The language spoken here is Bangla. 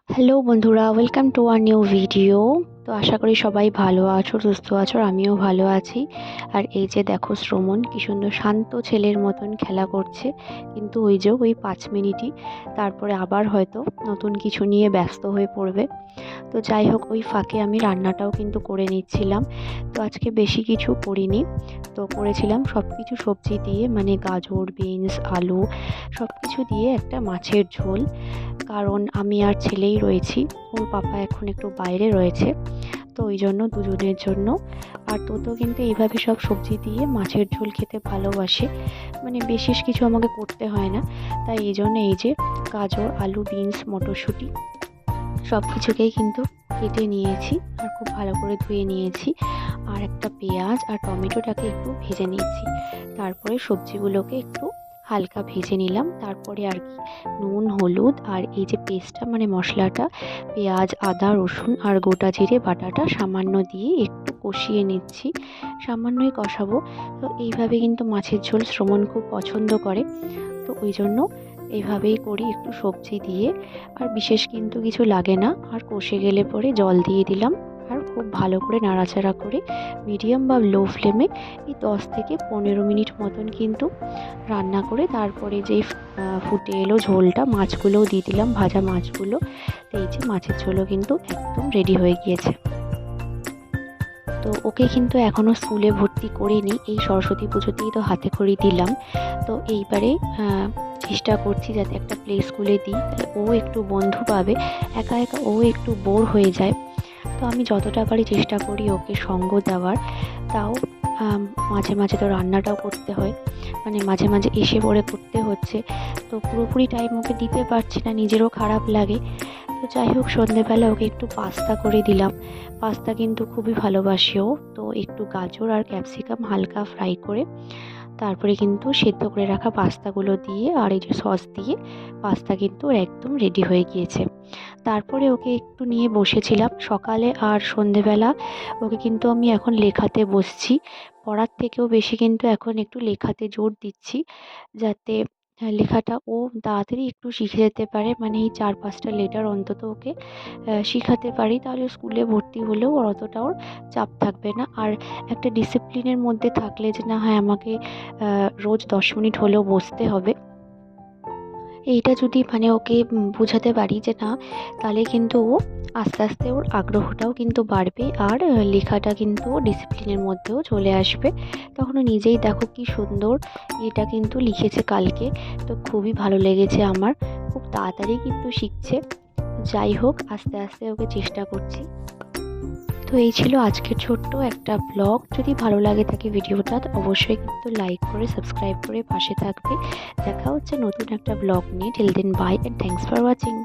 হ্যালো বন্ধুরা, welcome to our new video. তো আশা করি সবাই ভালো আছো, সুস্থ আছো, আর আমিও ভালো আছি। আর এই যে দেখো, শ্রমণ কি সুন্দর শান্ত ছেলের মতন খেলা করছে, কিন্তু ওই 5 মিনিটই, তারপরে আবার হয়তো নতুন কিছু নিয়ে ব্যস্ত হয়ে পড়বে। তো যাই হোক, ওই ফাঁকে আমি রান্নাটাও কিন্তু করে নিচ্ছিলাম। তো আজকে বেশি কিছু করিনি, তো করেছিলাম সব কিছু সবজি দিয়ে, মানে গাজর, বিনস, আলু সব কিছু দিয়ে একটা মাছের ঝোল। কারণ আমি আর ছেলেই রয়েছি, ওর পাপা এখন একটু বাইরে রয়েছে, তো ওই জন্য দুজনের জন্য। আর তো কিন্তু এইভাবে সব সবজি দিয়ে মাছের ঝোল খেতে ভালোবাসে, মানে বিশেষ কিছু আমাকে করতে হয় না। তাই এই জন্য এই যে গাজর, আলু, বিনস, মটরশুঁটি সব কিছুকেই কিন্তু কেটে নিয়েছি আর খুব ভালো করে ধুয়ে নিয়েছি। আর একটা পেঁয়াজ আর টমেটোটাকে একটু ভেজে নিয়েছি। তারপরে সবজিগুলোকে একটু হালকা ভেজে নিলাম। তারপরে আর কি নুন, হলুদ আর এই যে পেস্টটা, মানে মশলাটা, পেঁয়াজ, আদা, রসুন আর গোটা জিরে বাটাটা সামান্য দিয়ে একটু কষিয়ে নিচ্ছি। সামান্যই কষাবো। তো এইভাবে কিন্তু মাছের ঝোল শ্রমণ খুব পছন্দ করে, তো ওই জন্য এইভাবেই করি, একটু সবজি দিয়ে। আর বিশেষ কিন্তু কিছু লাগে না। আর কষে গেলে পরে জল দিয়ে দিলাম, আর খুব ভালো করে নাড়াচাড়া করে মিডিয়াম বা লো ফ্লেমে এই 10 থেকে 15 মিনিট মতন কিন্তু রান্না করে তারপরে যেই ফুটে এলো ঝোলটা, মাছগুলোও দিয়ে দিলাম, ভাজা মাছগুলো। তো এই যে মাছের ঝোলও কিন্তু একদম রেডি হয়ে গিয়েছে। তো ওকে কিন্তু এখনও স্কুলে ভর্তি করিনি, এই সরস্বতী পুজোতেই তো হাতে খড়ি দিলাম। তো এইবারে চেষ্টা করছি যাতে একটা প্লে স্কুলে দিই, তাহলে ও একটু বন্ধু পাবে। একা একা ও একটু বোর হয়ে যায়, তো আমি যতটা পারি চেষ্টা করি ওকে সঙ্গ দেওয়ার। তাও মাঝে মাঝে তো রান্নাটাও করতে হয়, মানে মাঝে মাঝে এসে পড়ে করতে হচ্ছে, তো পুরোপুরি টাইম ওকে দিতে পারছি না, নিজেরও খারাপ লাগে। তো যাই হোক, সন্ধেবেলা ওকে একটু পাস্তা করে দিলাম। পাস্তা কিন্তু খুবই ভালোবাসে ও। তো একটু গাজর আর ক্যাপসিকাম হালকা ফ্রাই করে তারপরে কিন্তু সেদ্ধ করে রাখা পাস্তাগুলো দিয়ে আর এই যে সস দিয়ে পাস্তা কিন্তু ওর একদম রেডি হয়ে গিয়েছে। তারপরে ওকে একটু নিয়ে বসেছিলাম সকালে আর সন্ধেবেলা। ওকে কিন্তু আমি এখন লেখাতে বসছি, পড়ার থেকেও বেশি কিন্তু এখন একটু লেখাতে জোর দিচ্ছি, যাতে লেখাটা ও তাড়াতাড়ি একটু শিখে যেতে পারে, মানে এই 4-5টা লেটার অন্তত ওকে শিখাতে পারি, তাহলে স্কুলে ভর্তি হলেও ওর অতটা ওর চাপ থাকবে না। আর একটা ডিসিপ্লিনের মধ্যে থাকলে যে না, হ্যাঁ আমাকে রোজ 10 মিনিট হলেও বসতে হবে, এইটা যদি মানে ওকে বোঝাতে পারি যে না, তাহলে কিন্তু ও আস্তে আস্তে ওর আগ্রহটাও কিন্তু বাড়বে, আর লেখাটা কিন্তু ডিসিপ্লিনের মধ্যেও চলে আসবে। তখন ও নিজেই দেখো কি সুন্দর এটা কিন্তু লিখেছে কালকে, তো খুবই ভালো লেগেছে আমার। খুব তাড়াতাড়ি কিন্তু শিখছে। যাই হোক, আস্তে আস্তে ওকে চেষ্টা করছি। তো এই ছিল আজকের ছোট্ট একটা ব্লগ। যদি ভালো লাগে থাকে ভিডিওটা, তো অবশ্যই কিন্তু লাইক করে সাবস্ক্রাইব করে পাশে থাকবে। দেখা হচ্ছে নতুন একটা ব্লগ নিয়ে। Till then bye and thanks for watching.